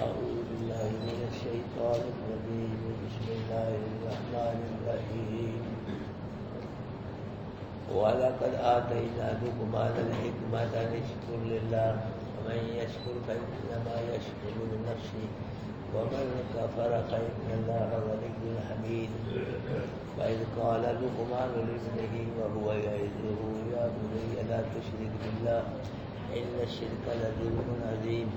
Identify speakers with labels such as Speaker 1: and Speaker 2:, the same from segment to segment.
Speaker 1: أعوذ بالله من الشيطان الرجيم بسم الله الرحمن الرحيم وَلَقَدْ آتَيْنَا لُقْمَانَ الْحِكْمَةَ أَنِ اشْكُرْ لِلَّهِ وَمَنْ يَشْكُرْ فَإِنَّمَا يَشْكُرُ لِنَفْسِهِ وَمَنْ كَفَرَ فَإِنَّ اللَّهَ غَنِيٌّ حَمِيدٌ وَإِذْ قَالَ لُقْمَانُ لِابْنِهِ وَهُوَ يَعِظُهُ يَا بُنَيَّ لَا تُشْرِكْ بِاللَّهِ إِنَّ الشِّرْكَ لَظُلْمٌ عَظِيمٌ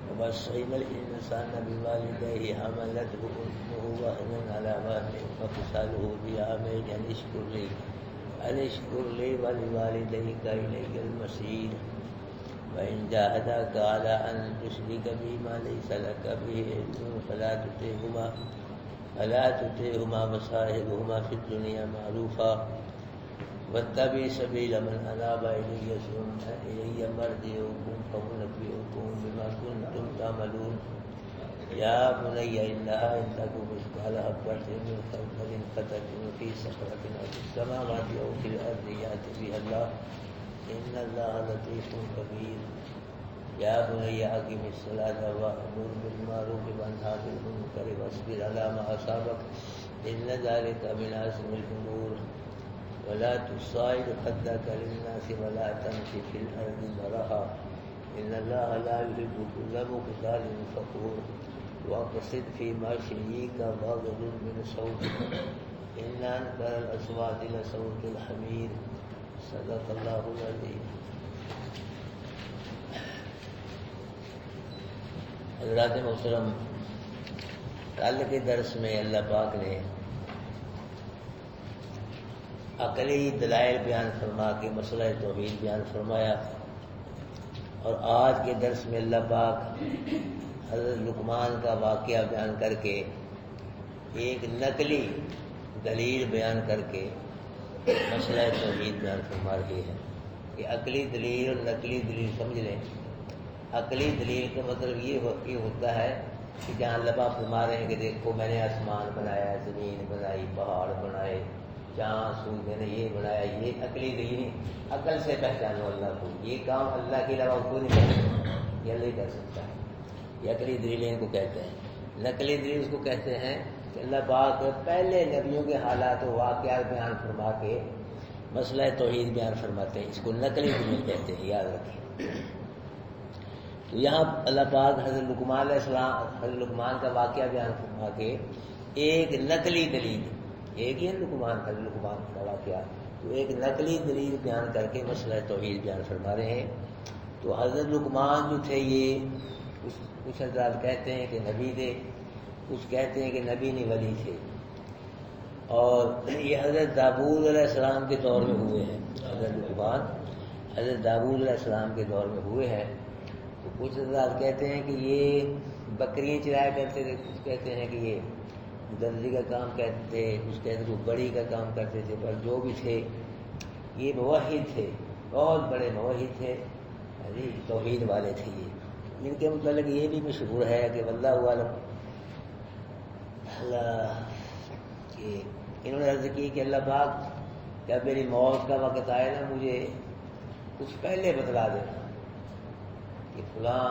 Speaker 1: وَوَصَّيْنَا الْإِنسَانَ بِوَالِدَيْهِ حَمَلَتْهُ أُمُّهُ وَهْنًا عَلَىٰ وَهْنٍ وَفِصَالُهُ في عامين أن اشكر لي ولوالديك إلي المصير وإن جاهداك على أن تشرك بي ما ليس لك به علم فلا تطعهما وصاحبهما في الدنيا معروفا واتبع سبيل من أناب إلي ثم إلي مرجعكم فأنبئكم بما كنتم تعملون يا بني إنها إن تك مثقال حبة من خردل فتكن في صخرة أو في السماوات أو في الأرض يأت بها الله إن الله لطيف خبير يا بني أقم الصلاة وأمر بالمعروف وانهى عن المنكر واصبر على ما أصابك إن ذلك من عزم الأمور ولا تصعد خدك للناس ولا تمشي في الأرض مرحا إن الله لا يحب كل مختال فخور واقصد في مشيك واغضض من صوتك إن أنكر الأصوات لصوت الحمير صدق اللہ العظیم. حضرات محترم، کل کے درس میں اللہ پاک نے عقلی دلائل بیان فرما کے مسئلہ توحید بیان فرمایا، اور آج کے درس میں اللہ پاک حضرت لقمان کا واقعہ بیان کر کے ایک نقلی دلیل بیان کر کے مسئلہ توحید بیان فرما رہی ہے کہ عقلی دلیل اور نقلی دلیل سمجھ لیں. عقلی دلیل کا مطلب یہ ہوتا ہے کہ جہاں اللہ پاک فرما رہے ہیں کہ دیکھو میں نے آسمان بنایا، زمین بنائی، پہاڑ بنائے، چاند سورج میں نے یہ بنایا، یہ عقلی دلیل. عقل سے پہچانو اللہ کو، یہ کام اللہ کے علاوہ کوئی نہیں کر سکتا، یہ اللہ ہی کر سکتا ہے. یہ عقلی دلیلیں ان کو کہتے ہیں. نقلی دلیل اس کو کہتے ہیں کہ اللہ پاک پہلے نبیوں کے حالات و واقعات بیان فرما کے مسئلہ توحید بیان فرماتے ہیں. اس کو نقلی دلیل کہتے ہیں، یاد رکھیں. تو یہاں اللہ پاک حضرت لقمان علیہ السلام، حضرت لقمان کا واقعہ بیان فرما کے ایک نقلی دلیل، ایک ہی لقمان، حضرت لقمان کا واقعہ، تو ایک نقلی دلیل بیان کر کے مسئلہ توحید بیان فرما رہے ہیں. تو حضرت لقمان جو تھے، یہ کچھ حضرات کہتے ہیں کہ نبی تھے، کچھ کہتے ہیں کہ نبی نہیں ولی تھے، اور یہ حضرت داؤد علیہ السلام کے دور میں ہوئے ہیں. حضرت لقمان حضرت داؤد علیہ السلام کے دور میں ہوئے ہیں. تو کچھ حضرات کہتے ہیں کہ یہ بکریاں چرایا کرتے تھے، کچھ کہتے ہیں کہ یہ درزی کا کام کرتے تھے، کچھ کہتے ہیں کہ بڑی کا کام کرتے تھے. پر جو بھی تھے یہ موحد تھے، بہت بڑے موحد تھے، توحید والے تھے. یہ ان کے متعلق یہ بھی مشہور ہے کہ واللہ عالم کہ انہوں نے عرض کی کہ اللہ پاک جب میری موت کا وقت آئے نا، مجھے کچھ پہلے بتلا دینا کہ فلاں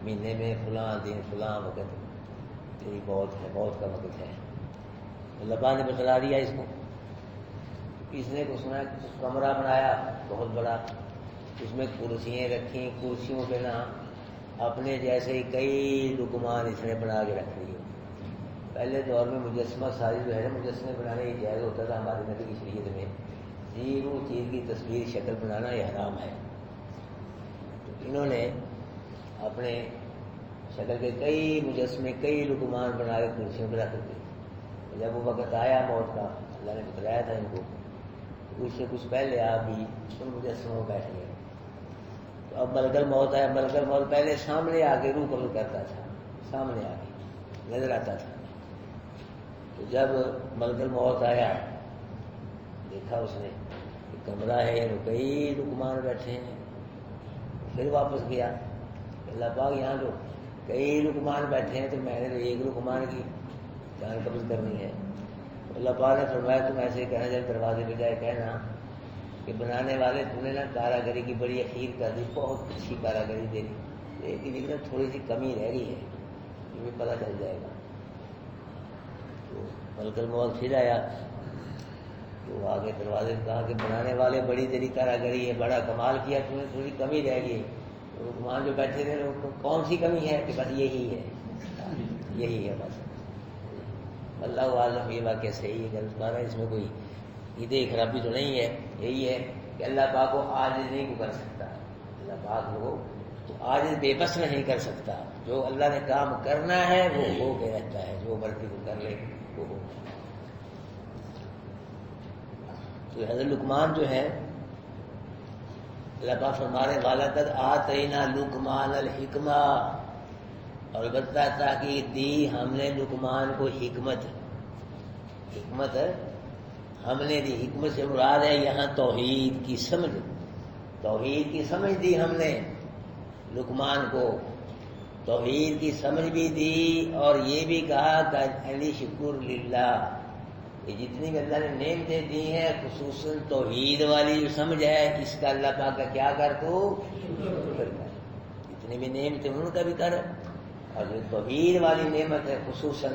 Speaker 1: مہینے میں فلاں دن فلاں وقت تیری موت ہے، موت کا وقت ہے. اللہ پاک نے بتلا دیا اس کو. اس نے کچھ سنا، کمرہ بنایا بہت بڑا، اس میں کرسیاں رکھیں، کرسیوں پہ نا اپنے جیسے ہی کئی لقمان اس نے بنا کے رکھ لیے. پہلے دور میں مجسمہ سازی جو ہے نا، مجسمے بنانا یہ جائز ہوتا تھا ہمارے نبی کی شریعت میں. زیرو چیز کی تصویر شکل بنانا یہ حرام ہے. تو انہوں نے اپنے شکل کے کئی مجسمے، کئی لقمان بنا کے کرسیوں پہ رکھ دیے. جب وہ وقت آیا موت کا، اللہ نے بتلایا تھا ان کو، اس سے کچھ پہلے آپ بھی ان مجسموں میں بیٹھ گئے. تو اب ملکل موت آیا. ملکل موت پہلے سامنے آ کے روح قبض کرتا تھا، سامنے آ کے نظر آتا تھا. تو جب ملکل موت آیا، دیکھا اس نے کہ کمرہ ہے، کئی لقمان بیٹھے ہیں. پھر واپس گیا، اللہ پاک یہاں جو کئی لقمان بیٹھے ہیں تو میں نے تو ایک لقمان کی جان قبض کرنی ہے. اللہ پاک نے فرمایا تم ایسے کہنا، جب دروازے پہ جائے کہنا کہ بنانے والے تم نے نا کاراگری کی بڑی اخیر کر دی، بہت اچھی کاراگری دے دی. لیکن تھوڑی سی کمی رہ گئی ہے، یہ بھی پتہ چل جائے گا۔ تو ملک الموت پھر آیا تو آگے دروازے سے کہا کہ بنانے والے بڑی تیری کاراگری ہے، بڑا کمال کیا، تمہیں تھوڑی کمی رہ گئی۔ رکمان جو بیٹھے تھے کون سی کمی ہے کہ بس یہی ہے، یہی ہے بس۔ اللہ عالم یہ واقعہ صحیح ہے غلط مارا، اس میں کوئی عیدے خرابی تو نہیں ہے۔ یہی ہے کہ اللہ پاک کو عاجز نہیں کر سکتا، اللہ پاک کو عاجز بے بس نہیں کر سکتا۔ جو اللہ نے کام کرنا ہے وہ ہو کے رہتا ہے، جو مرضی کو کر لے وہ ہو۔ تو حضرت لقمان جو ہے اللہ پاک فرمانے والا قد آتینا لقمان الحکمہ، اور البتہ تاکید دی ہم نے لقمان کو حکمت ہم نے دی۔ حکمت سے مراد ہے یہاں توحید کی سمجھ دی ہم نے لقمان کو، توحید کی سمجھ بھی دی، اور یہ بھی کہا کہ علی شکر للہ، یہ جتنی بھی اللہ نے نعمتیں دی ہیں خصوصاً توحید والی جو سمجھ ہے اس کا اللہ پاک کا کیا کر تو شکر کر، جتنی بھی نعمتیں ان کا بھی کر، اور جو توحید والی نعمت ہے خصوصاً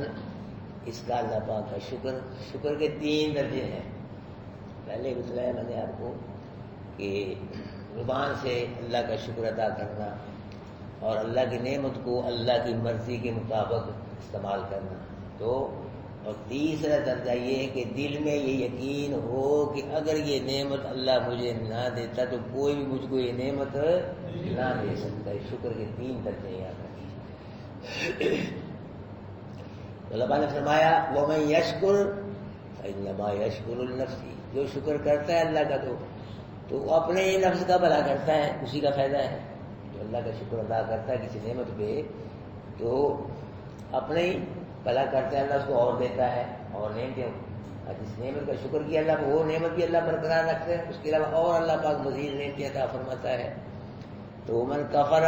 Speaker 1: اس کا اللہ پاک کا شکر کے 3 درجے ہیں۔ پہلے بتلایا میں نے آپ کو کہ زبان سے اللہ کا شکر ادا کرنا، اور اللہ کی نعمت کو اللہ کی مرضی کے مطابق استعمال کرنا، تو اور تیسرا درجہ یہ ہے کہ دل میں یہ یقین ہو کہ اگر یہ نعمت اللہ مجھے نہ دیتا تو کوئی بھی مجھ کو یہ نعمت نہ دے سکتا ہے۔ شکر کے 3 درجے یاد رکھیے۔ اللہ نے فرمایا وَمَن يَشْكُرْ فَإِنَّمَا يَشْكُرُ لِنَفْسِهِ، جو شکر کرتا ہے اللہ کا تو وہ اپنے ہی نفس کا بھلا کرتا ہے، اسی کا فائدہ ہے۔ جو اللہ کا شکر ادا کرتا ہے کسی نعمت پہ تو اپنے ہی بھلا کرتا ہے، اللہ اس کو اور دیتا ہے، اور نعمتیں جس نعمت کا شکر کیا اللہ وہ نعمت بھی اللہ برقرار رکھتا ہے، اس کے علاوہ اور اللہ پاک مزید نعمتیں عطا فرماتا ہے۔ تو من کفر،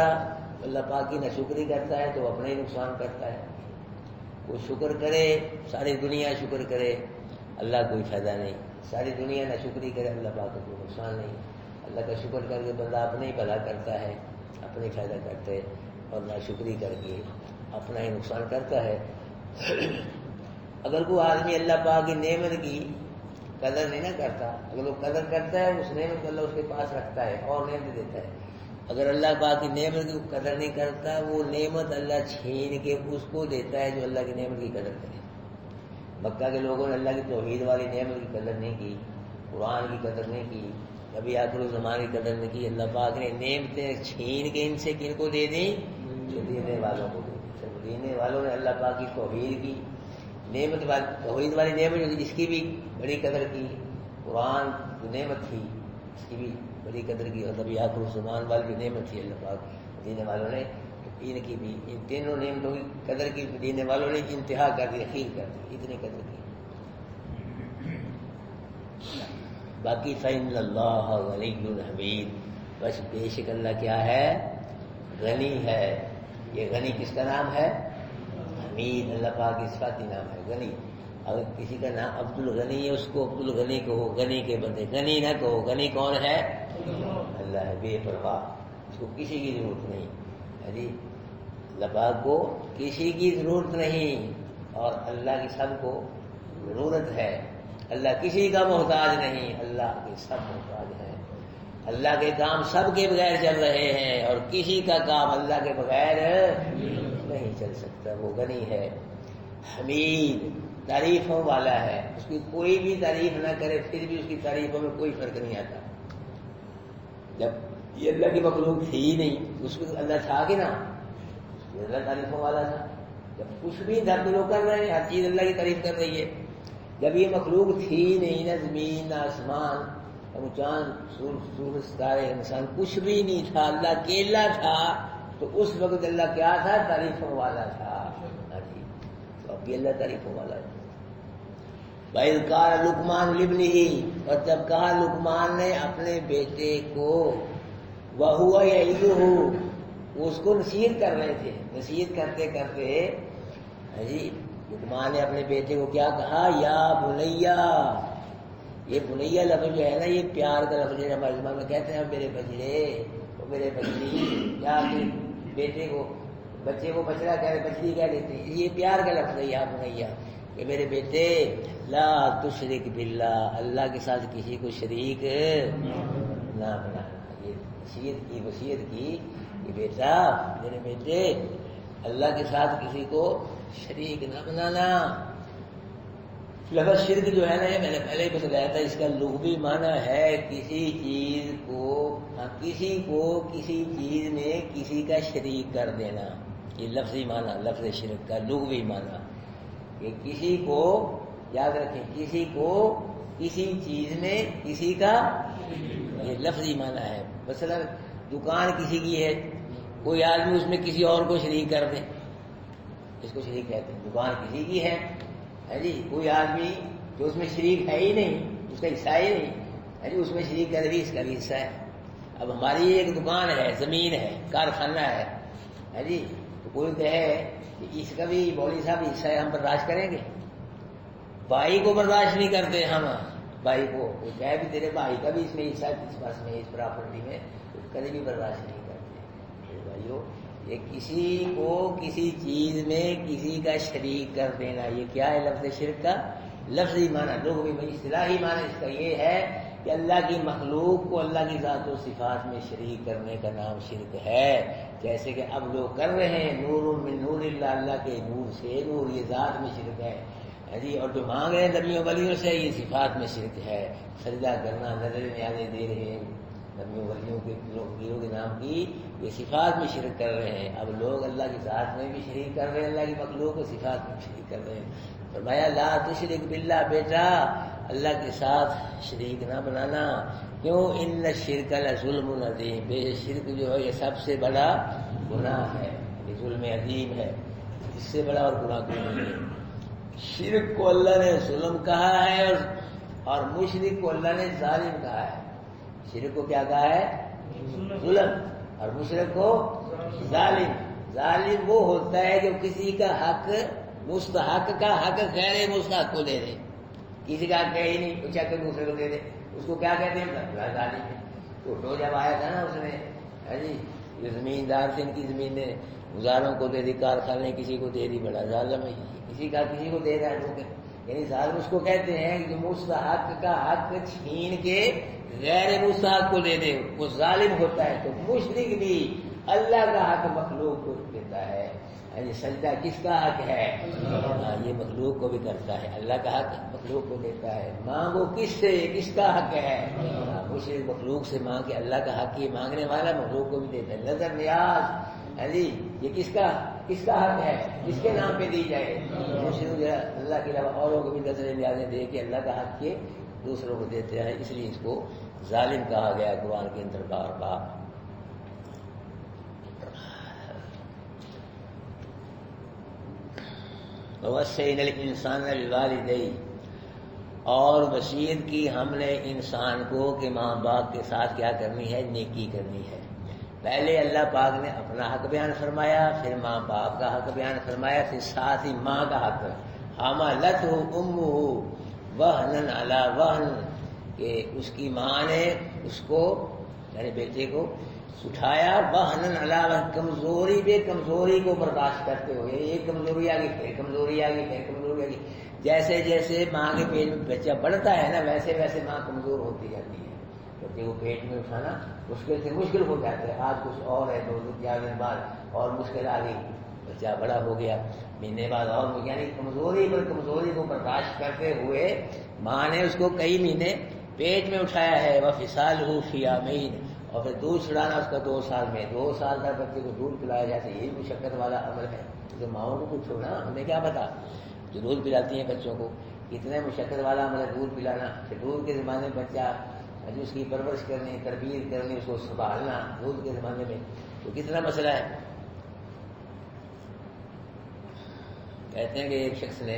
Speaker 1: اللہ پاک کی ناشکری کرتا ہے تو اپنے ہی نقصان کرتا ہے۔ وہ شکر کرے، ساری دنیا شکر کرے، اللہ کوئی فائدہ نہیں، ساری دنیا ناشکری کرے، اللہ پاک کا کوئی نقصان نہیں۔ اللہ کا شکر کر کے بندہ اپنے ہی بھلا کرتا ہے، اپنے فائدہ کرتے، اور ناشکری کر کے اپنا ہی نقصان کرتا ہے۔ اگر کوئی آدمی اللہ پاک کی نعمت کی قدر نہیں نہ کرتا، اگر وہ قدر کرتا ہے اس نعمت کو اللہ اس کے پاس رکھتا ہے اور نعمت دیتا ہے۔ اگر اللہ پاک کی نعمت کی قدر نہیں کرتا، وہ نعمت اللہ چھین کے اس کو دیتا ہے جو اللہ کی نعمت کی قدر کرے۔ مکہ کے لوگوں نے اللہ کی توحید والی نعمت کی قدر نہیں کی، قرآن کی قدر نہیں کی، کبھی آخر الزمان کی قدر نہیں کی۔ اللہ پاک نے نعمتیں چھین کے ان سے کن کو دے دیں؟ جو دینے والوں کو دے دیں۔ دینے والوں نے اللہ پاک کی توحید کی نعمت والی، توحید والی نعمت جس کی بھی بڑی قدر کی، قرآن جو نعمت تھی اس کی بھی بڑی قدر کی، اور نبی آخر الزمان والی جو نعمت تھی اللہ پاک دینے والوں نے ان کی بھی، ان تینوں نعمتوں کی قدر کی دینے والوں نے انتہا کر دی، اخیر کر دی، اتنی قدر کی۔ باقی فإن اللہ غنی حمید، بس بے شک اللہ کیا ہے؟ غنی ہے۔ یہ غنی کس کا نام ہے؟ حمید، اللہ پاک کی صفاتی نام ہے غنی۔ اگر کسی کا نام عبد الغنی ہے اس کو عبد الغنی کہو، غنی کے بندے، غنی نہ کہو۔ غنی کون ہے؟ اللہ ہے، بے پرواہ، اس کو کسی کی ضرورت نہیں ہے جی، اللہ پاک کو کسی کی ضرورت نہیں، اور اللہ کی سب کو ضرورت ہے۔ اللہ کسی کا محتاج نہیں، اللہ کے سب محتاج ہیں۔ اللہ کے کام سب کے بغیر چل رہے ہیں، اور کسی کا کام اللہ کے بغیر نہیں چل سکتا۔ وہ غنی ہے، حمید، تعریفوں والا ہے، اس کی کوئی بھی تعریف نہ کرے پھر بھی اس کی تعریفوں میں کوئی فرق نہیں آتا۔ جب یہ اللہ کی مخلوق تھی ہی نہیں، اس کو اللہ تھا کہ نا، اللہ تعریفوں والا تھا۔ جب کچھ بھی تھا تو لوگ کر رہے ہیں، ہر چیز اللہ کی تعریف کر رہی ہے۔ جب یہ مخلوق تھی نہیں، نہ زمین نہ آسمان، نہ چاند سورج ستارے انسان، کچھ بھی نہیں تھا، اللہ اکیلا تھا، تو اس وقت اللہ کیا تھا؟ تعریفوں والا تھا۔ تو اب بھی اللہ تعریفوں والا ہے۔ وَإِذْ قَالَ لُقْمَانُ لِابْنِهِ، اور جب کہا لقمان نے اپنے بیٹے کو، وَهُوَ يَعِظُهُ، وہ اس کو نصیحت کر رہے تھے، نصیحت کرتے کرتے جی لقمان نے اپنے بیٹے کو کیا کہا؟ یا بنیا، یہ بنیا لفظ جو ہے نا، یہ پیار کا لفظ ہے، ہمارے زبان میں کہتے ہیں میرے بچڑے، وہ میرے بچڑی، کیا بیٹے کو بچے کو بچڑا کہہ رہے بچڑی کہہ دیتے ہیں، یہ پیار کا لفظ ہے یاد بنیا کہ میرے بیٹے لا تشرک باللہ، اللہ کے ساتھ کسی کو شریک نہ بنانا۔ یہ وصیت کی کہ بیٹا میرے بیٹے اللہ کے ساتھ کسی کو شریک نہ بنانا۔ لفظ شرک جو ہے نا یہ میں نے پہلے ہی بتایا تھا، اس کا لغوی معنی ہے کسی چیز کو کسی چیز میں کسی کا شریک کر دینا۔ یہ لفظی معنی لفظ شرک کا لغوی معنی کہ کسی کو، یاد رکھیں، کسی کو کسی چیز میں کسی کا، یہ لفظی معنی ہے۔ مثلا دکان کسی کی ہے، کوئی آدمی اس میں کسی اور کو شریک کر دے، اس کو شریک کہتے ہیں۔ دکان کسی کی ہے جی، کوئی آدمی جو اس میں شریک ہے ہی نہیں، اس کا حصہ ہی نہیں جی، اس میں شریک کر بھی اس کا بھی حصہ ہے۔ اب ہماری ایک دکان ہے، زمین ہے، کارخانہ ہے جی، تو کوئی کہے کہ اس کا بھی مولوی صاحب حصہ ہے، ہم برداشت کریں گے؟ بھائی کو برداشت نہیں کرتے ہم، بھائی کو وہ کہے بھی تیرے بھائی کا بھی اس میں حصہ ہے، اس پاس میں اس پراپرٹی میں، کبھی بھی برداشت نہیں کرتے۔ بھائیو یہ کسی کو کسی چیز میں کسی کا شریک کر دینا، یہ کیا ہے لفظ شرک کا لفظی معنی، لغوی میں اصطلاحی معنی اس کا یہ ہے کہ اللہ کی مخلوق کو اللہ کی ذات و صفات میں شریک کرنے کا نام شرک ہے۔ جیسے کہ اب لوگ کر رہے ہیں، نور من نور اللہ، اللہ کے نور سے نور، یہ ذات میں شرک ہے جی، اور جو مانگ رہے ہیں نبیوں ولیوں سے یہ صفات میں شرک ہے۔ سجدہ کرنا، نظر نیازیں دے رہے ہیں نبیوں ولیوں کے پیروں کے نام کی، یہ صفات میں شرک کر رہے ہیں۔ اب لوگ اللہ کی ذات میں بھی شریک کر رہے ہیں، اللہ کی مخلوق کو صفات میں شریک کر رہے ہیں۔ فرمایا لا تشرک باللہ، بیٹا اللہ کے ساتھ شریک نہ بنانا۔ کیوں؟ ان الشرک لظلم عظیم، بے شرک جو ہے یہ سب سے بڑا گناہ ہے، یہ ظلم عظیم ہے، اس سے بڑا اور گناہ کوئی نہیں ہے۔ شرک کو اللہ نے ظلم کہا ہے اور مشرک کو اللہ نے ظالم کہا ہے۔ شرک کو کیا کہا ہے؟ ظلم، اور مشرک کو ظالم۔ ظالم وہ ہوتا ہے جو کسی کا حق، مستحق کا حق غیر مستحق کو دے دے، کسی کا حق ہے ہی نہیں، وہ چاہ کے دوسرے کو دے دے، اس کو کیا کہتے ہیں؟ ظالم ہے۔ تو جب آیا تھا نا اس نے جی، یہ زمیندار سے ان کی زمین نے گزاروں کو دے دی، کارخانے کسی کو دے دی، بڑا ظالم ہے۔ کسی کا کسی کو دے رہا ہے، یعنی ظالم اس کو کہتے ہیں کہ مستحق کا حق چھین کے غیر مستحق کو دے دے، وہ ظالم ہوتا ہے۔ تو مشرک بھی اللہ کا حق مخلوق کو دیتا ہے، یعنی سجدہ کس کا حق ہے؟ یہ مخلوق کو بھی کرتا ہے، اللہ کا حق مخلوق کو دیتا ہے۔ مانگو کس سے؟ کس کا حق ہے؟ مشرک مخلوق سے مانگ کے اللہ کا حق یہ مانگنے والا مخلوق کو بھی دیتا ہے۔ نظر نیاز جی، یہ کس کا حق ہے؟ کس کے نام پہ دی جائے؟ مشرک جو ہے اللہ کے علاوہ اوروں کو بھی نظر نیازیں دے کے اللہ کا حق کے دوسروں کو دیتے ہیں، اس لیے اس کو ظالم کہا گیا قرآن کے اندر بار بار۔ وَوَصَّيْنَا الْإِنسَانَ بِوَالِدَيْهِ، اور وصیت کی ہم نے انسان کو کہ ماں باپ کے ساتھ کیا کرنی ہے؟ نیکی کرنی ہے۔ پہلے اللہ پاک نے اپنا حق بیان فرمایا، پھر ماں باپ کا حق بیان فرمایا، پھر ساتھ ہی ماں کا حق۔ حملتہ امہ وہنا علی وہن، کہ اس کی ماں نے اس کو یعنی بیٹے کو اٹھایا، وہنا علی وہن، کمزوری پہ کمزوری کو برداشت کرتے ہوئے، ایک کمزوری آ گئی پھر کمزوری آ گئی پھر کمزوری آ گئی، جیسے جیسے ماں کے پیٹ میں بچہ بڑھتا ہے نا ویسے ویسے ماں کمزور ہوتی جاتی ہے، بچے کو پیٹ میں اٹھانا مشکل سے مشکل ہو جاتا ہے۔ آج کچھ اور ہے، 2-4 دن بعد اور مشکل آ گئی، بچہ بڑا ہو گیا، مہینے بعد اور، یعنی کمزوری پر کمزوری کو برداشت کرتے ہوئے ماں نے اس کو کئی مہینے پیٹ میں اٹھایا ہے۔ وَفِصَالُهُ فِي عَامَيْنِ، اور پھر دودھ چھڑانا اس کا 2 سال میں، 2 سال تک بچے کو دودھ پلایا جاتا ہے، یہی مشقت والا عمل ہے۔ تو ماؤں کو پوچھو نا، ہمیں کیا پتا، جو دودھ پلاتی ہیں بچوں کو، کتنے مشقت والا عمل ہے دودھ پلانا۔ پھر دودھ کے زمانے میں بچہ اس کی پرورش کرنی، تربیت کرنی، اس کو سنبھالنا دودھ کے زمانے میں تو کتنا مسئلہ ہے۔ کہتے ہیں کہ ایک شخص نے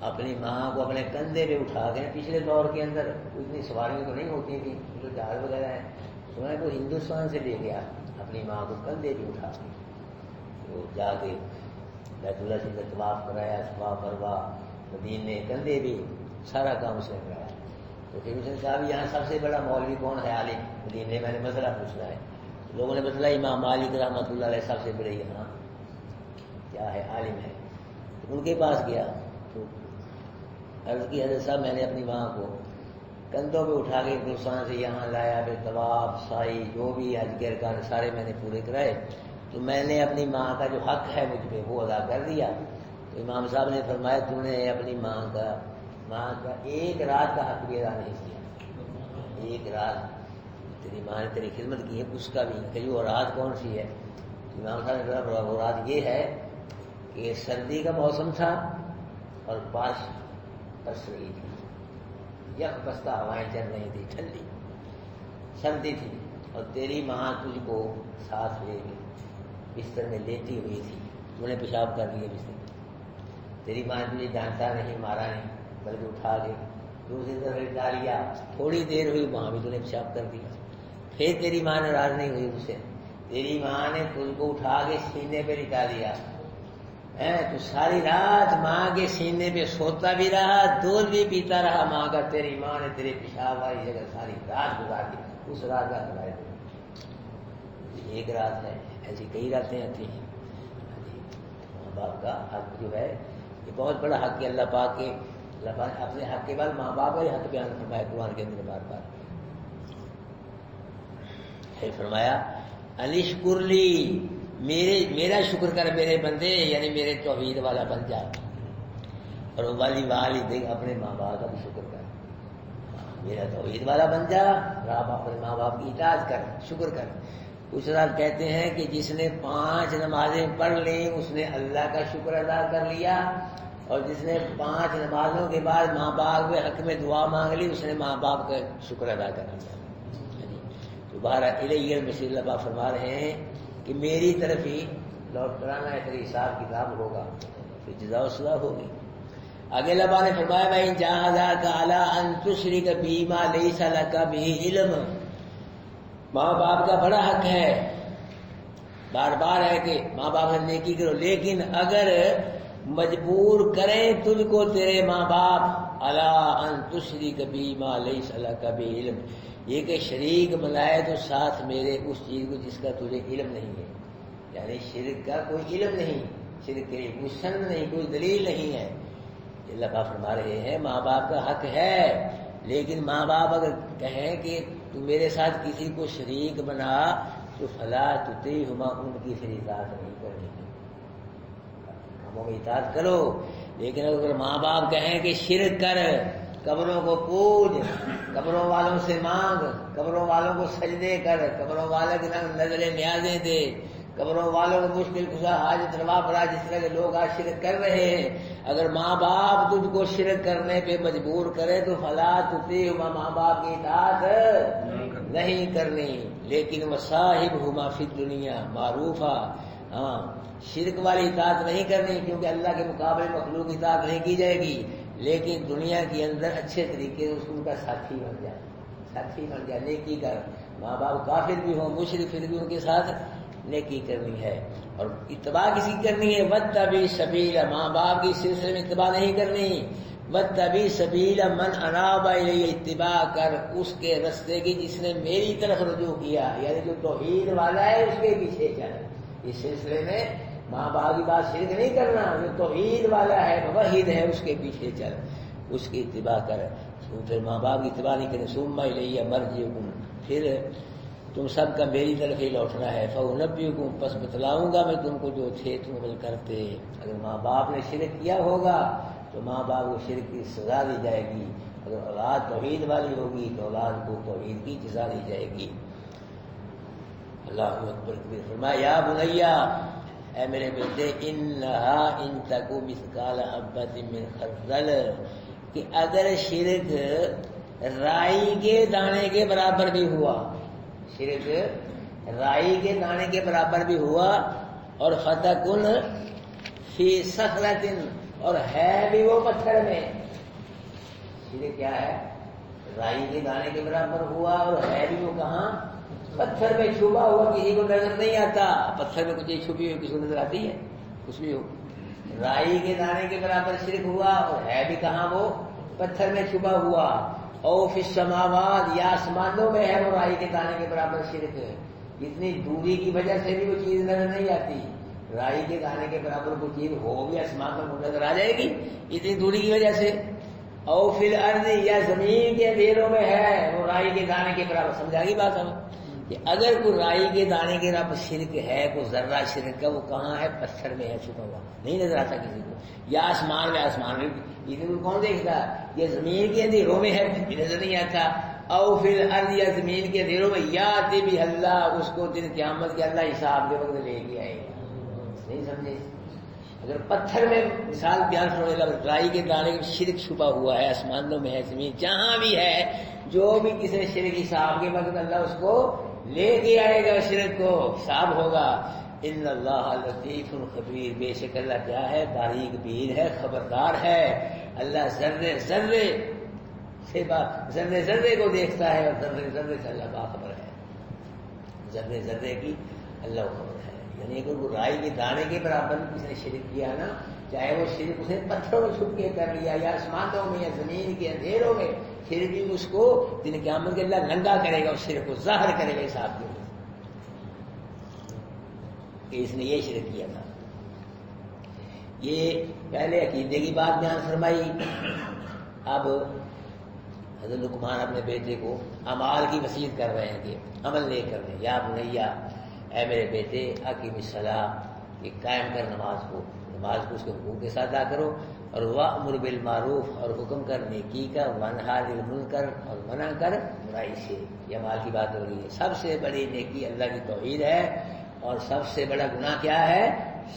Speaker 1: اپنی ماں کو اپنے کندھے پہ اٹھا کے، پچھلے دور کے اندر اتنی سواریاں تو نہیں ہوتی تھیں، جو جہاز وغیرہ ہے، سنا ہے وہ ہندوستان سے لے گیا اپنی ماں کو کندھے پہ اٹھا کے، تو جا کے بیت اللہ سے طواف کرایا، صفا مروا، مدینے کندھے پہ سارا کام اس نے کرایا۔ تو پھر اس نے کہا یہاں سب سے بڑا مولوی کون ہے عالم مدینے، میں نے مسئلہ پوچھنا ہے۔ لوگوں نے بتلایا امام مالک رحمۃ اللہ علیہ سب سے بڑے یہاں کیا ہے عالم ہے، ان کے پاس گیا تو عرض کی حضرت صاحب میں نے اپنی ماں کو کندھوں پہ اٹھا کے ہندوستان سے یہاں لایا، پھر طواف سائی جو بھی حج کے ارکان سارے میں نے پورے کرائے، تو میں نے اپنی ماں کا جو حق ہے مجھ پہ وہ ادا کر دیا۔ تو امام صاحب نے فرمایا تو نے اپنی ماں کا ایک رات کا حق بھی ادا نہیں کیا، ایک رات تیری ماں نے تیری خدمت کی ہے اس کا بھی کہ وہ رات کون سی ہے؟ امام صاحب نے کہا وہ رات یہ ہے کہ سردی کا موسم تھا اور بارش برس رہی تھی، یک بستہ ہوائیں چل رہی تھی، ٹھنڈی سردی تھی، اور تیری ماں تجھ کو ساتھ لے کے بستر میں لیٹی ہوئی تھی، تو نے پیشاب کر لیا بستر میں، تیری ماں نے تجھے ڈانٹا نہیں مارا نہیں بلکہ اٹھا کے دوسری طرف ڈالیا، تھوڑی دیر ہوئی وہاں بھی تو نے پیشاب کر دیا، پھر تیری ماں ناراض نہیں ہوئی اس سے، تیری ماں نے تجھ کو اٹھا کے سینے پہ لٹا دیا، تو ساری رات ماں کے سینے پہ سوتا بھی رہا، دودھ بھی پیتا رہا ماں کا، تیری ماں نے تیرے پیشاب والی جگہ ساری رات گزار دی، اس رات کا سوائے ایک رات ہے، ایسی کئی راتیں آتی ہیں۔ ماں باپ کا حق جو ہے یہ بہت بڑا حق ہے، اللہ پاک اپنے حق کے بعد ماں باپ کا ہی حق بیان فرمایا قرآن کے اندر بار بار۔ پھر فرمایا انشکر لی، میرا شکر کر میرے بندے، یعنی میرے توحید والا بن جا، اور والی والدین اپنے ماں باپ کا بھی شکر کر، میرا توحید والا بن جا، آپ اپنے ماں باپ کی اطاعت کر، شکر کر۔ کچھ رات کہتے ہیں کہ جس نے 5 نمازیں پڑھ لیں اس نے اللہ کا شکر ادا کر لیا، اور جس نے 5 نمازوں کے بعد ماں باپ کے حق میں دعا مانگ لی اس نے ماں باپ کا شکر ادا کر لیا۔ دوبارہ الیہ المصیر، اللہ پاک فرما رہے ہیں کہ میری طرف ہی لوٹ کرانا ہے، تیری حساب کتاب ہوگا، پھر جزا و سزا ہوگی۔ آگے اللہ پاک نے فرمایا وَإِن جَاهَدَاكَ عَلَىٰ أَن تُشْرِكَ بِي مَا لَيْسَ لَكَ بِهِ عِلْمٌ، ماں باپ کا بڑا حق ہے، بار بار ہے کہ ماں باپ سے نیکی کرو، لیکن اگر مجبور کریں تجھ کو تیرے ماں باپ عَلَىٰ أَن تُشْرِكَ بِي مَا لَيْسَ لَكَ بِهِ عِلْمٌ، یہ کہ شریک بنائے تو ساتھ میرے اس چیز کو جس کا تجھے علم نہیں ہے، یعنی شرک کا کوئی علم نہیں، شرک کے لیے کوئی سند نہیں، کوئی دلیل نہیں ہے، اللہ پاک فرما رہے ہیں ماں باپ کا حق ہے، لیکن ماں باپ اگر کہیں کہ تو میرے ساتھ کسی کو شریک بنا تو فلا تطیعہما، ان کی پھر اطاعت نہیں کرنی، کاموں میں اطاعت کرو، لیکن اگر ماں باپ کہیں کہ شرک کر، قبروں کو پوج، قبروں والوں سے مانگ، قبروں والوں کو سجدے کر، قبروں والوں کی نظریں نیازیں دے، قبروں والوں کو مشکل کشا حاجت روا بڑا، جس طرح کے لوگ آج شرک کر رہے ہیں، اگر ماں باپ تجھ کو شرک کرنے پہ مجبور کرے تو فلا تطیعہما، ماں باپ کی اطاعت نہیں کرنی، لیکن وصاحبہما فی الدنیا معروفا، ہاں شرک والی اطاعت نہیں کرنی کیونکہ اللہ کے مقابلے مخلوق کی اطاعت نہیں کی جائے گی، لیکن دنیا کے اندر اچھے طریقے سے اس کا ساتھی بن جائے، ساتھی بن جائے، نیکی کر، ماں باپ کافر بھی ہوں مشرک پھر بھی ان کے ساتھ نیکی کرنی ہے، اور اتباع کسی کرنی ہے واتبع سبیل، ماں باپ کی سلسلے میں اتباع نہیں کرنی، واتبع سبیل من اناب الی، اتباع کر اس کے رستے کی جس نے میری طرف رجوع کیا، یعنی جو توحید والا ہے اس کے پیچھے چل، اس سلسلے میں ماں باپ کی بات شرک نہیں کرنا، جو توحید والا ہے موحد ہے اس کے پیچھے چل، اس کی اتباع کر، پھر ماں باپ کی اتباع نہیں کریں، ثم الی مرجعکم، پھر تم سب کا میری طرف ہی لوٹنا ہے، فانبئکم، پس بتلاؤں گا میں تم کو جو تھے تم عمل کرتے، اگر ماں باپ نے شرک کیا ہوگا تو ماں باپ کو شرک کی سزا دی جائے گی، اگر اولاد توحید والی ہوگی تو اولاد کو توحید کی جزا دی جائے گی۔ اللہ اکبر کبیر، فرمایا یا بنیا، اے میرے بیٹے، انہا ان تکو مثقال حبۃ من خردل، کہ اگر شرک رائی کے دانے کے برابر بھی ہوا، شرک رائی کے دانے کے برابر بھی ہوا، اور فتکن فی صخرۃ، اور ہے بھی وہ پتھر میں، شرک کیا ہے؟ رائی کے دانے کے برابر ہوا اور ہے بھی وہ کہاں؟ پتھر میں چھپا ہوا، کسی کو نظر نہیں آتا، پتھر میں کچھ چیز چھپی ہوئی کسی کو نظر آتی ہے؟ کچھ بھی ہو، رائی کے دانے کے برابر شرک ہوا اور ہے بھی کہاں؟ وہ پتھر میں چھپا ہوا، او فی السماوات، یا آسمانوں میں ہے وہ رائی کے دانے کے برابر شرک، اتنی دوری کی وجہ سے بھی وہ چیز نظر نہیں آتی. رائی کے دانے کے برابر کوئی چیز ہو بھی آسمان میں نظر آ جائے گی اتنی دوری کی وجہ سے. او فی الارض یا زمین کے اندھیروں میں ہے وہ رائی کے دانے کے برابر. سمجھا گی بات ہمیں کہ اگر کوئی رائی کے دانے کے برابر شرک ہے, کوئی ذرہ شرک کا, وہ کہاں ہے؟ پتھر میں ہے چھپا ہوا, نہیں نظر آتا کسی کو. یا آسمان میں, آسمان میں اتنی دور کون دیکھتا؟ یہ زمین کے اندھیروں میں ہے بھی نظر نہیں آتا. او فی الارض یا زمین کے اندھیروں میں یاتی بھی اللہ, اس کو دن قیامت کے اللہ حساب کے وقت لے کے آئے گا. نہیں سمجھے؟ اگر پتھر میں مثال بیان ہونے لگا, رائی کے دانے میں شرک چھپا ہوا ہے, آسمانوں میں ہے, زمین جہاں بھی ہے, جو بھی کسی نے شرک حساب کے وقت اللہ اس کو لے کے آئے گا, شرک کو حساب ہوگا. ان اللہ لطیف خبیر, بے شک اللہ کیا ہے؟ باریک بین ہے, خبردار ہے. اللہ ذرے ذرے سے ذرے ذرے کو دیکھتا ہے, اور ذرے ذرے سے اللہ باخبر ہے. ذرے ذرے کی اللہ خبر ہے. یعنی اگر وہ رائی کے دانے کے برابر کسی نے شرک کیا نا, چاہے وہ شرک اسے پتھروں میں چھپ کے کر لیا, یا آسمانوں میں, یا زمین کے اندھیروں میں, پھر بھی اس کو دن قیامت کے اللہ ننگا کرے گا, اس شرک کو ظاہر کرے گا حساب کے کہ اس نے یہ شرک کیا تھا. یہ پہلے عقیدے کی بات بیان فرمائی. اب حضرت لقمان اپنے بیٹے کو اعمال کی وصیت کر رہے ہیں کہ عمل لے کر دیں. یا بنیا, اے میرے بیٹے, اقیم الصلاۃ, کہ قائم کر نماز کو, نماز کو اس کے حقوق کے ساتھ ادا کرو. اور وامر بالمعروف, اور حکم کر نیکی کا, وانہی عن المنکر, اور منع کر برائی سے. یہ اعمال کی بات ہو رہی ہے. سب سے بڑی نیکی اللہ کی توحید ہے, اور سب سے بڑا گناہ کیا ہے؟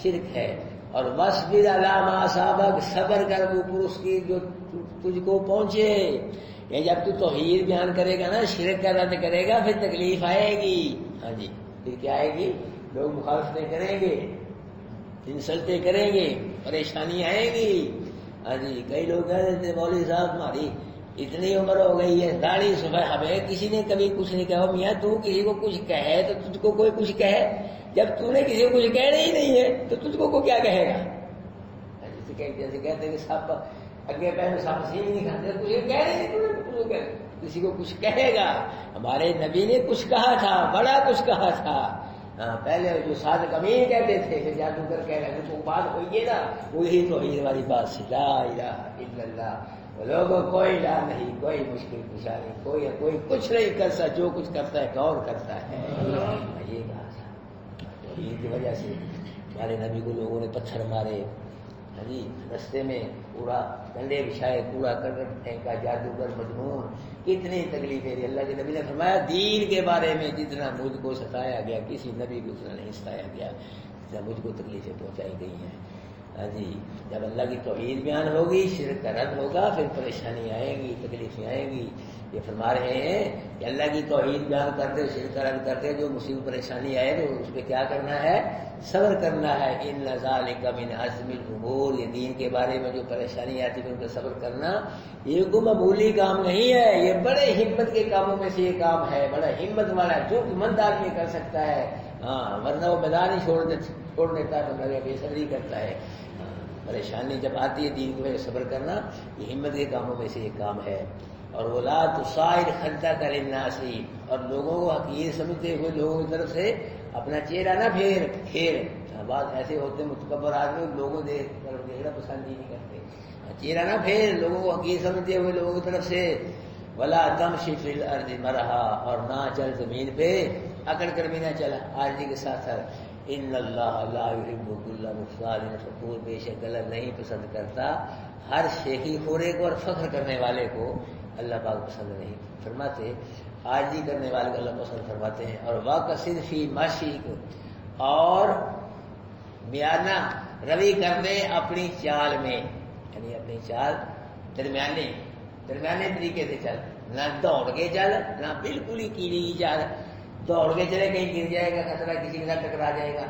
Speaker 1: شرک ہے. اور واصبر علی ما اصابک, صبر کر اوپر اس کی جو تجھ کو پہنچے. یہ جب تو توحید بیان کرے گا نا, شرک کا رد کرے گا, پھر تکلیف آئے گی. ہاں جی, پھر کیا آئے گی؟ لوگ مخالفتیں کریں گے, انسلٹیں کریں گے, پریشانی آئے گی. ہاں جی, کئی لوگ کہہ دیتے مولوی صاحب تمہاری اتنی عمر ہو گئی ہے, داڑھی صبح ہے, کسی نے کبھی کچھ نہیں کہا. میاں تو کسی کو کچھ کہے تو تجھ کو کوئی کچھ کہے, جب تو نے کسی کو کچھ کہنا ہی نہیں ہے تو تجھ کو کیا کہے گا؟ جیسے کہتے کہ سب اگے پہلے سب سی نہیں کھاتے, کچھ کہہ نہیں, کسی کو کچھ کہے گا. ہمارے نبی نے کچھ کہا تھا, بڑا کچھ کہا تھا. پہلے جو صادق امین کہتے تھے کہ جادوگر کہہ رہے ہیں, تو بات ہوئی ہے نا, وہی توحید والی بات سے, لا الہ الا اللہ. لوگوں کوئی لا نہیں, کوئی مشکل کشا نہیں, کوئی کچھ نہیں کر سکتا, جو کچھ کرتا ہے غور کرتا ہے. یہ کہا تھا. توحید کی وجہ سے ہمارے نبی کو لوگوں نے پتھر مارے, ہاں جی, رستے میں پورا کنڈے بچھائے, پورا کر پھینکا, جادوگر مجنون, کتنی تکلیفیں دی. اللہ کے نبی نے فرمایا دین کے بارے میں جتنا مجھ کو ستایا گیا کسی نبی کو اتنا نہیں ستایا گیا جتنا مجھ کو تکلیفیں پہنچائی گئی ہیں. ہاں جی, جب اللہ کی توحید بیان ہوگی, شرک کا رد ہوگا, پھر پریشانی آئے گی, تکلیفیں آئیں گی. یہ فرما رہے ہیں کہ اللہ کی توحید بیان کرتے, شرک کا رد کرتے, جو مصیبت پریشانی آئے تو اس پہ کیا کرنا ہے؟ صبر کرنا ہے. ان ذالک من عزم الامور, یہ دین کے بارے میں جو پریشانی آتی ہے ان پہ صبر کرنا یہ کوئی معمولی کام نہیں ہے, یہ بڑے ہمت کے کاموں میں سے یہ کام ہے. بڑا ہمت والا جو ہمت آدمی کر سکتا ہے. ہاں, ورنہ وہ میدان ہی چھوڑ دیتا ہے, بندہ بے صبری کرتا ہے. پریشانی جب آتی ہے دین کی وجہ صبر کرنا یہ ہمت کے کاموں میں سے یہ کام ہے. اور ولا تصائر خدک للناس, اور لوگوں کو حقیر سمجھتے ہوئے لوگوں کی طرف سے اپنا چہرہ نہ پھیر. بعض ایسے ہوتے متکبر آدمی, لوگوں دیکھنا پسند ہی نہیں کرتے. چہرہ نہ پھیر, لوگوں کو حقیر سمجھتے ہوئے لوگوں کی طرف سے. ولا تمشی فی الارض مرحا, اور نہ چل زمین پہ اکڑ کر بھی نہ چلا عاجزی کے ساتھ. ان اللہ لا یحب کل مختال فخور, بے شک اللہ نہیں پسند کرتا ہر شیخی خورے کو اور فخر کرنے والے کو. اللہ پاک پسند نہیں فرماتے, عاجزی کرنے والے کو اللہ پسند فرماتے ہیں. اور واقصد فی ماشیک, اور بیانہ روی کر دے اپنی چال میں, یعنی اپنی چال درمیانے طریقے سے چل, نہ دوڑ کے چل, نہ بالکل ہی کیلی کی چال. دوڑ کے چلے کہیں گر جائے گا, خطرہ کسی کے ساتھ ٹکرا جائے گا.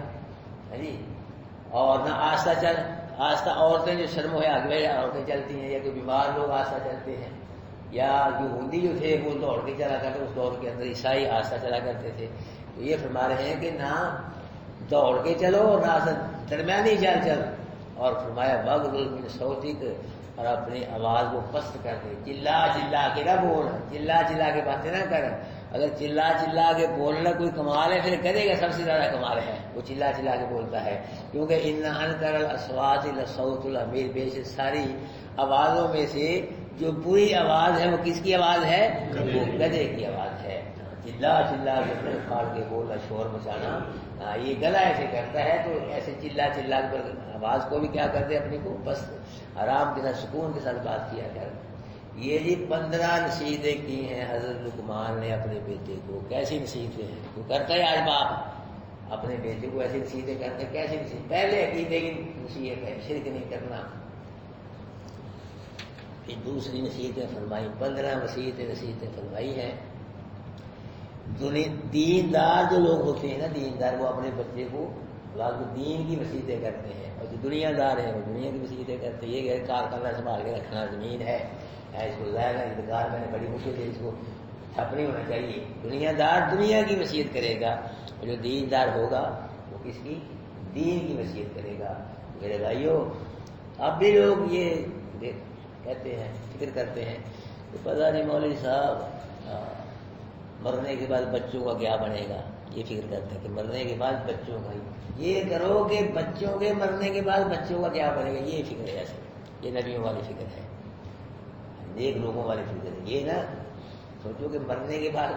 Speaker 1: جی, اور نہ آہستہ چل. آہستہ عورتیں جو شرم ہے آگے عورتیں چلتی ہیں, یا کوئی بیمار لوگ آہستہ چلتے ہیں, یا یہودی جو تھے وہ دوڑ کے چلا کرتے, اس دور کے اندر عیسائی آہستہ چلا کرتے تھے. تو یہ فرما رہے ہیں کہ نہ دوڑ کے چلو, نہ درمیانی چل. اور فرمایا وغضض من صوتک, اور اپنی آواز کو پست کر دے, چلا کے نہ بول, چلا کے باتیں نہ کر. اگر چلا چلا کے بولنا کوئی کمال ہے پھر کرے گا، سب سے زیادہ کمال ہے وہ چلا چلا کے بولتا ہے، کیونکہ ان انکر الاصوات لصوت الحمیر، بے شک ساری آوازوں میں سے جو بری آواز ہے وہ کس کی آواز ہے؟ وہ گدھے کی آواز ہے۔ چلا چلا کے پھاڑ کے بولنا، شور مچانا، یہ گلا ایسے کرتا ہے تو ایسے چلا چلا کر آواز کو بھی کیا کرتے اپنے کو بس آرام کے ساتھ سکون کے ساتھ بات کیا کر۔ یہ جی 15 نصیحتیں کی ہیں حضرت لقمان نے اپنے بیٹے کو۔ کیسی نصیحتیں ہیں؟ تو کرتا ہے آج باپ اپنے بیٹے کو ایسی نصیحتیں کرتے ہیں، کیسی نصیحت؟ پہلے عقیدے کی نصیحت ہے، شرک نہیں کرنا۔ پھر دوسری نصیحتیں فرمائی، 15 نصیحتیں فرمائی ہیں۔ دیندار جو لوگ ہوتے ہیں نا، دیندار، وہ اپنے بچے کو دین کی نصیحتیں کرتے ہیں، اور جو دنیا دار ہیں وہ دنیا کی نصیحتیں کرتے ہیں۔ یہ کارخانہ سنبھال کے رکھنا، زمین ہے اس کو ظاہر انتظار میں نے بڑی مشکل سے اس کو ٹھپ نہیں ہونا چاہیے۔ دنیا دار دنیا کی نصیحت کرے گا، اور جو دیندار ہوگا وہ کس کی؟ دین کی نصیحت کرے گا۔ میرے بھائیوں، اب بھی لوگ یہ کہتے ہیں، فکر کرتے ہیں کہ پتہ نہیں مولوی صاحب مرنے کے بعد بچوں کا کیا بنے گا، یہ فکر کرتے ہیں کہ مرنے کے بعد بچوں کا، یہ کرو کہ بچوں کے مرنے کے بعد بچوں کا کیا بنے گا، یہ فکر ہے۔ ایسے یہ نبیوں والی فکر ہے، نیک لوگوں والی فکر ہے۔ یہ نا سوچو کہ مرنے کے بعد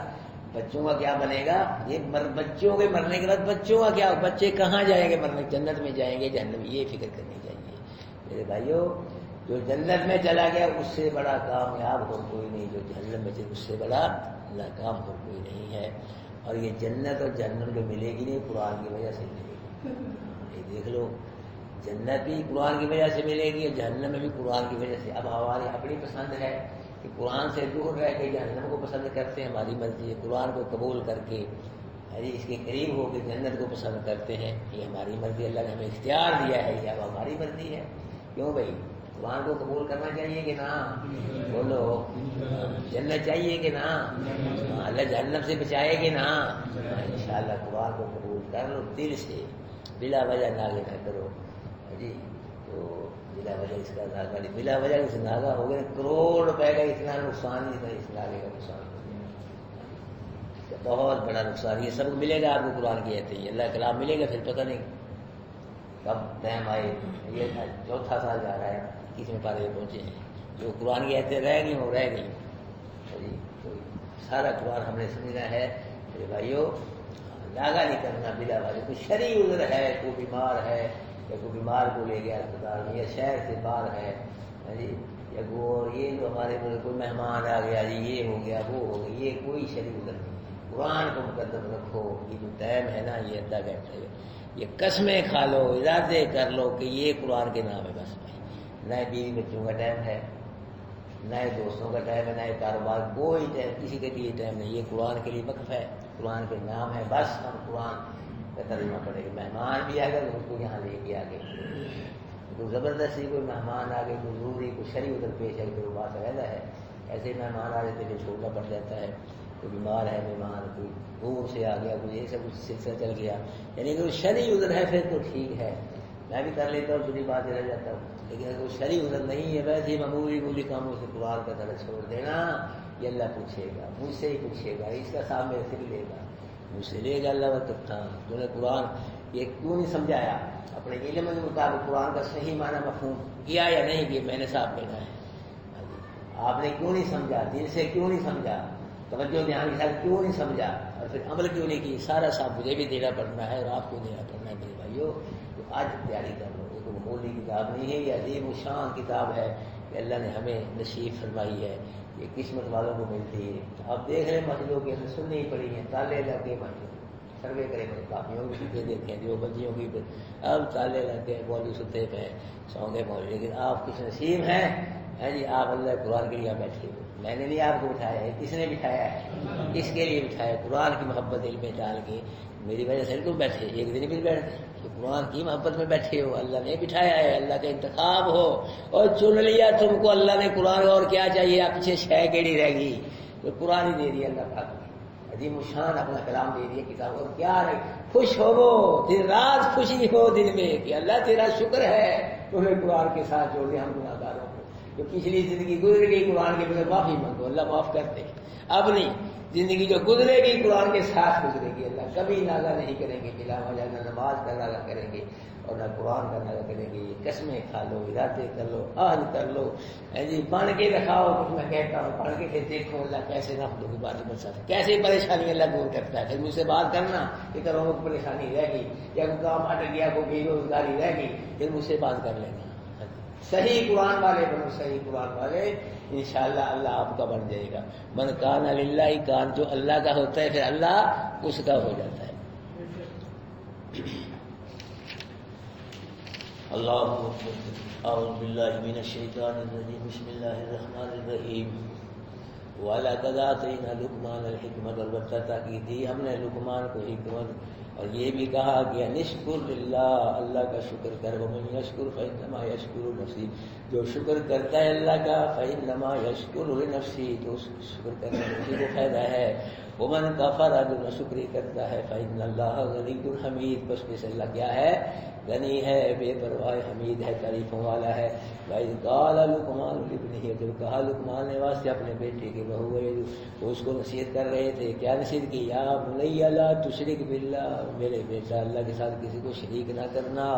Speaker 1: بچوں کا کیا بنے گا، یہ بچوں کے مرنے کے بعد بچوں کا کیا، بچے کہاں جائیں گے مرنے، جنت میں جائیں گے جہنم، یہ فکر کرنی چاہیے میرے بھائیوں۔ جو جنت میں چلا گیا اس سے بڑا کامیاب اور کوئی نہیں، جو جہنم میں چلے اس سے بڑا ناکام اور کوئی نہیں ہے۔ اور یہ جنت اور جہنم جو ملے گی نہیں، قرآن کی وجہ سے ملے گی۔ یہ دیکھ لو، جنت بھی قرآن کی وجہ سے ملے گی اور جہنم میں بھی قرآن کی وجہ سے۔ اب ہماری اپنی پسند ہے کہ قرآن سے دور رہ کے جہنم کو پسند کرتے ہیں، ہماری مرضی ہے۔ قرآن کو قبول کر کے اس کے قریب ہو کے جنت کو پسند کرتے ہیں، یہ ہماری مرضی، اللہ نے ہمیں اختیار دیا ہے، یہ اب ہماری مرضی ہے۔ کیوں بھائی؟ قرآن کو قبول کرنا چاہیے کہ نہ؟ بولو، جنت چاہیے کہ نہ؟ اللہ جہنم سے بچائے کہ نہ؟ انشاءاللہ قرآن کو قبول کر لو دل سے، بلا وجہ ناغے نہ کرو جی۔ تو بلا وجہ اس کا ناغہ نہیں، بلا وجہ اس ناغہ ہو گئے کروڑ روپے کا اتنا نقصان، اتنا اس ناغے کا نقصان ہو گیا، بہت بڑا نقصان۔ یہ سب ملے گا آپ کو قرآن کی آیتیں، اللہ کلام ملے گا، پھر پتہ نہیں کب ٹائم آئے۔ یہ 4تھا سال جا رہا ہے، 21ویں پارے میں پہنچے ہیں، جو قرآن کی آیتیں رہ گئی وہ رہ گئی جی۔ تو سارا قرآن ہم نے سمجھنا ہے میرے بھائیوں، ناغہ نہیں کرنا بلا وجہ۔ کوئی شرعی عذر ہے، کوئی بیمار ہے یا کوئی بیمار کو لے گیا اسپتال میں، یا شہر سے باہر ہے جی، یا یہ جو ہمارے کوئی مہمان آ گیا جی، یہ ہو گیا وہ ہو گیا، یہ کوئی شرعی عذر نہیں۔ قرآن کو مقدم رکھو۔ یہ جو ٹائم ہے نا، یہ اللہ کہتا ہے، یہ قسمیں کھا لو، ارادے کر لو کہ یہ قرآن کے نام ہے بس۔ نئے بیوی بچوں کا ٹائم ہے، نئے دوستوں کا ٹائم ہے، نئے کاروبار، کوئی ٹائم کسی کے لیے ٹائم نہیں، یہ قرآن کے لیے وقف ہے، قرآن کے نام ہے بس۔ ہم قرآن کا ترجمہ پڑے گا۔ مہمان بھی آئے گا تو اس کو یہاں لے کے آگے، تو زبردستی کوئی مہمان آگے کوئی ضروری کوئی شرعی عذر پیش ہے تو وہ بات علیحدہ ہے۔ ایسے مہمان آ جاتے جو چھوڑنا پڑ جاتا ہے، کوئی بیمار ہے مہمان، کوئی دور سے آ گیا، کوئی ایسا کچھ سلسلہ چل گیا، یعنی کوئی شرعی عذر ہے پھر تو ٹھیک ہے، میں بھی کر لیتا ہوں، چھوٹی بات رہ جاتا ہوں۔ لیکن اگر کوئی شرعی عذر نہیں ہے، ویسے ہی معمولی کاموں سے قرآن کا درس چھوڑ دینا، یہ اللہ پوچھے گا، مجھ سے ہی پوچھے گا، اس کا سامنے سے بھی لے گا، مجھ سے لے گا اللہ وقت۔ تو نے قرآن یہ کیوں نہیں سمجھایا، اپنے علم کے مطابق قرآن کا صحیح معنی مفہوم کیا یا نہیں کہ میں نے صاحب کہنا ہے، آپ نے کیوں نہیں سمجھا، دل سے کیوں نہیں سمجھا، توجہ دھیان کے ساتھ کیوں نہیں سمجھا، اور پھر عمل کیوں نہیں کی، سارا صاحب مجھے بھی دینا پڑنا ہے اور آپ کو دینا پڑنا ہے میرے بھائیوں۔ تو آج تیاری کر لو، یہ کوئی معمولی کتاب نہیں ہے، یہ عظیم الشان کتاب ہے کہ اللہ نے ہمیں نصیب فرمائی ہے، یہ قسمت والوں کو ملتی ہے۔ آپ دیکھ رہے ہیں مسجدوں کے اندر سننی پڑی ہیں، تالے لگے مسجد، سروے کرے گئے، کاپیوں کی چیزیں دیتے ہیں، جو بندیوں کی اب تالے لگے، مولوی ستے پہ سو گئے مولوی، لیکن آپ کچھ نصیب ہیں جی، آپ اللہ قرآن کے لیے بیٹھے ہو، میں نے نہیں آپ کو بٹھایا ہے، کس نے بٹھایا ہے، اس کے لیے بٹھایا، قرآن کی محبت دل میں ڈال کے میری وجہ سے تم بیٹھے، ایک دن بھی بیٹھتے کہ قرآن کی محبت میں بیٹھے ہو، اللہ نے بٹھایا ہے، اللہ کا انتخاب ہو اور چن لیا تم کو اللہ نے قرآن، اور کیا چاہیے، آپ پیچھے شے کیڑی رہ گئی، تو قرآن ہی دے دیا اللہ پاک نے، عظیم الشان اپنا کلام دے دیا کتاب، اور کیا رہے، خوش ہو وہ دن رات، خوشی ہو دل میں کہ اللہ تیرا شکر ہے تمہیں قرآن کے ساتھ جوڑ دیا ہم گناہ گاروں کو، جو پچھلی زندگی گزر گئی قرآن کے بغیر معافی مانگو، اللہ معاف کر دے. اب نہیں، زندگی جو گزرے گی قرآن کے ساتھ گزرے گی. اللہ کبھی ناغہ نہیں کریں گے بلا وجہ، نہ نماز کا ناغہ کریں گے اور نہ قرآن کا ناغہ کریں گے. یہ قسمیں کھا لو، ارادے کر لو، عہد کر لو، جی بن کے دکھاؤ. کچھ میں کہتا ہوں پڑھ کے پھر دیکھو اللہ کیسے نفلوں کی باتیں بن سکتے، کیسے پریشانی اللہ دور کرتا ہے. پھر مجھ سے بات کرنا کہ کرو کو پریشانی رہ گئی یا کوئی کام ہٹ گیا، کوئی بے روزگاری رہ گئی، پھر مجھ سے بات کر لینا. صحیح قرآن والے بنو، صحیح قرآن والے، انشاءاللہ اللہ آپ کا بن جائے گا. من کان للہ کان، جو اللہ کا ہوتا ہے پھر اللہ اس کا ہو جاتا ہے. اللہ اعوذ باللہ من الشیطان الرجیم، بسم اللہ الرحمن الرحیم. وَلَقَدْ آتَيْنَا لُقْمَانَ الْحِكْمَةَ، البتہ تاکید دی ہم نے لقمان کو حکمت، اور یہ بھی کہا کہ نشکر للہ، اللہ کا شکر کر. وَمَن يَشْكُرْ فَإِنَّمَا يَشْكُرُ لِنَفْسِهِ، جو شکر کرتا ہے اللہ کا فَإِنَّمَا يَشْكُرُ لِنَفْسِهِ، تو شکر کرنے میں اسی کو فائدہ ہے. وَمَن كَفَرَ، جو ناشکری کرتا ہے فَإِنَّ اللَّهَ غَنِيٌّ حَمِيدٌ، بس بس اللہ کیا ہے؟ غنی ہے، بے پرواہ، حمید ہے، تعریفوں والا ہے. وَإِذْ قَالَ لُقْمَانُ لِابْنِهِ، جب کہا لقمان نے واسطے اپنے بیٹے کے، وہ اس کو نصیحت کر رہے تھے. کیا نصیحت کی؟ یا بنی لا تشرک باللہ، میرے بیٹا اللہ کے ساتھ کسی کو شریک نہ کرنا.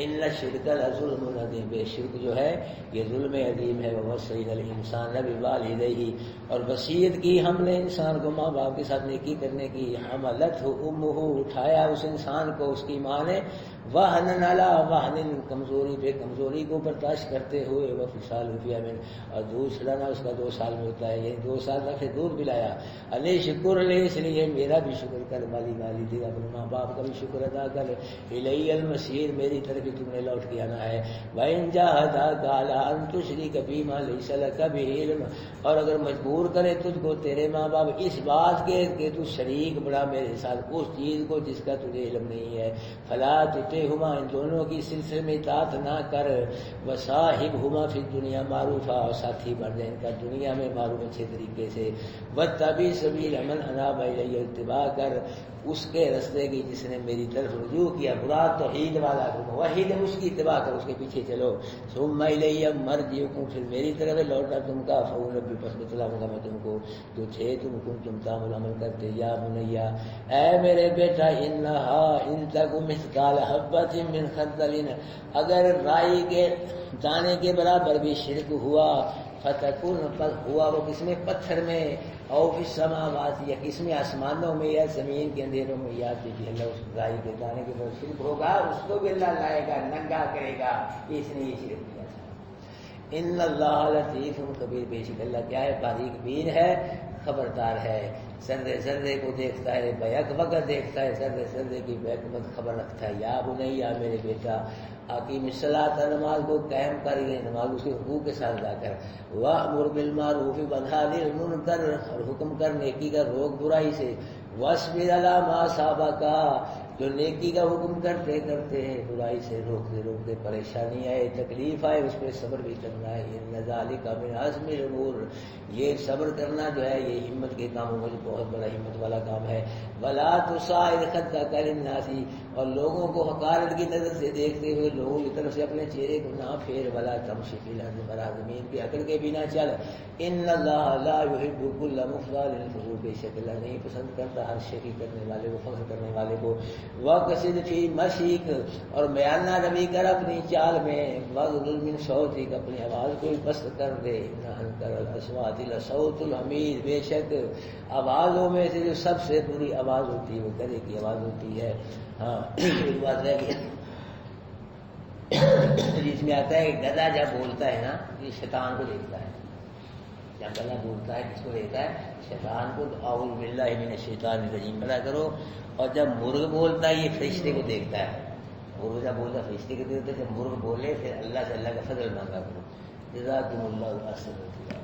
Speaker 1: ان الشرک لظلم عظیم، بے شرک جو ہے یہ ظلم عظیم ہے. ووصینا الانسان بوالدیہ، اور وصیت کی ہم نے انسان کو ماں باپ کے ساتھ نیکی کرنے کی. حملتہ امہ، اٹھایا اس انسان کو اس کی ماں نے، وہن علی وہن، کمزوری پہ کمزوری کو برداشت کرتے ہوئے. وفصالہ فی عام، اور دودھ پلانا اس کا 2 سال میں ہوتا ہے، یہ 2 سال تک پھر دودھ پلایا. علی شکر لے، اس لیے میرا بھی شکر کر. والی والدی، اپنے ماں باپ کا بھی شکر ادا کر. الی المصیر، میری طرف تم نے لوٹ کے آنا ہے. وَإِن جَاهَدَاكَ عَلَىٰ أَن تُشْرِكَ بِمَا لَيْسَ لَكَ بِهِ عِلْمٌ، اور اگر مجبور کرے تجھ کو تیرے ماں باپ اس بات کے کہ تو شریک بڑا میرے ساتھ اس چیز کو جس کا تجھے علم نہیں ہے، فلا تطعهما، ان دونوں کی سلسلے میں اطاعت نہ کر. وصاحبهما فی الدنیا معروفا، اور ساتھی بن جائے ان کا دنیا میں معروف اچھے طریقے سے. واتبع سبیل من اناب الی، اتباع کر اس کے رستے کی جس نے میری طرف رجوع کیا. مراد توحید والا، موحد ہے، اس کی اتباع کر، اس کے پیچھے چلو. ثم الی مرجعکم، پھر میری طرف لوٹنا تم کا. فانبئکم، پس بتلاؤں گا میں تم کو جو تھے تم کنتم تعملون، عمل کرتے. یا بنیا، اے میرے بیٹا، انہا ان تک مثقال حبۃ من خردل، اگر رائی کے دانے کے برابر بھی شرک ہوا، فتکون، ہوا وہ کس میں؟ پتھر میں. او فی السماوات، یا کس میں؟ آسمانوں میں یا زمین کے اندھیروں میں. یا بھی اللہ اس رائی کے دانے کے برابر شرک ہوگا، اس کو بھی اللہ لائے گا، ننگا کرے گا. اس نے یہ شرک کیا تھا. ان اللہ لطیف خبیر، بے شک اللہ کیا ہے؟ باریک بین ہے، خبردار ہے. ذرے ذرے کو دیکھتا ہے، بیک وقت دیکھتا ہے، ذرے ذرے کی بیک وقت خبر رکھتا ہے. یا بنیا، میرے بیٹا، اقیم الصلاۃ، نماز کو قائم کر، نماز اس کے حقوق کے ساتھ ادا کر. وامر بالمعروف ونہی عن المنکر، اور حکم کر نیکی کا، روک برائی سے. واصبر علی ما اصابک، جو نیکی کا حکم کرتے کرتے ہیں برائی سے روکتے روکتے پریشانی آئے، تکلیف آئے، اس پہ صبر بھی کرنا ہے. ان ذالک من عزم الامور، یہ صبر کرنا جو ہے یہ ہمت کے کاموں میں بہت بڑا ہمت والا کام ہے. ولا تصائر خدک للناس، اور لوگوں کو حقارت کی نظر سے دیکھتے ہوئے لوگوں کی طرف سے اپنے چہرے کو نہ پھیر. ولا تمشی فی الارض مرحا، زمین پہ اکڑ کے بھی نہ چل. ان اللہ لا يحب كل مختال فخور، بے شک اللہ نہیں پسند کرتا ہر شکی کرنے والے کو، فخر کرنے والے کو. وقصد فی مشیک، اور میانہ روی کر اپنی چال میں. وغضض من صوتک، اپنی آواز کو پست کر دے. انکر الاصوات لصوت الحمید، بے شک آوازوں میں سے جو سب سے بری آواز ہوتی ہے وہ گدھے کی آواز ہوتی ہے. ہاں ایک بات رہ گئی جس میں آتا ہے کہ گدھا جب بولتا ہے نا یہ شیطان کو دیکھتا ہے. جب گدھا بولتا ہے کس کو دیکھتا ہے؟ شیطان کو. اعوذ باللہ من الشیطان الرجیم پڑھا کرو. اور جب مرغ بولتا ہے یہ فرشتے کو دیکھتا ہے. مرغ جب بولتا ہے فرشتے کو دیکھتا ہے. جب مرغ بولے پھر اللہ سے اللہ کا فضل مانگا کرو. جزاکم اللہ خیر.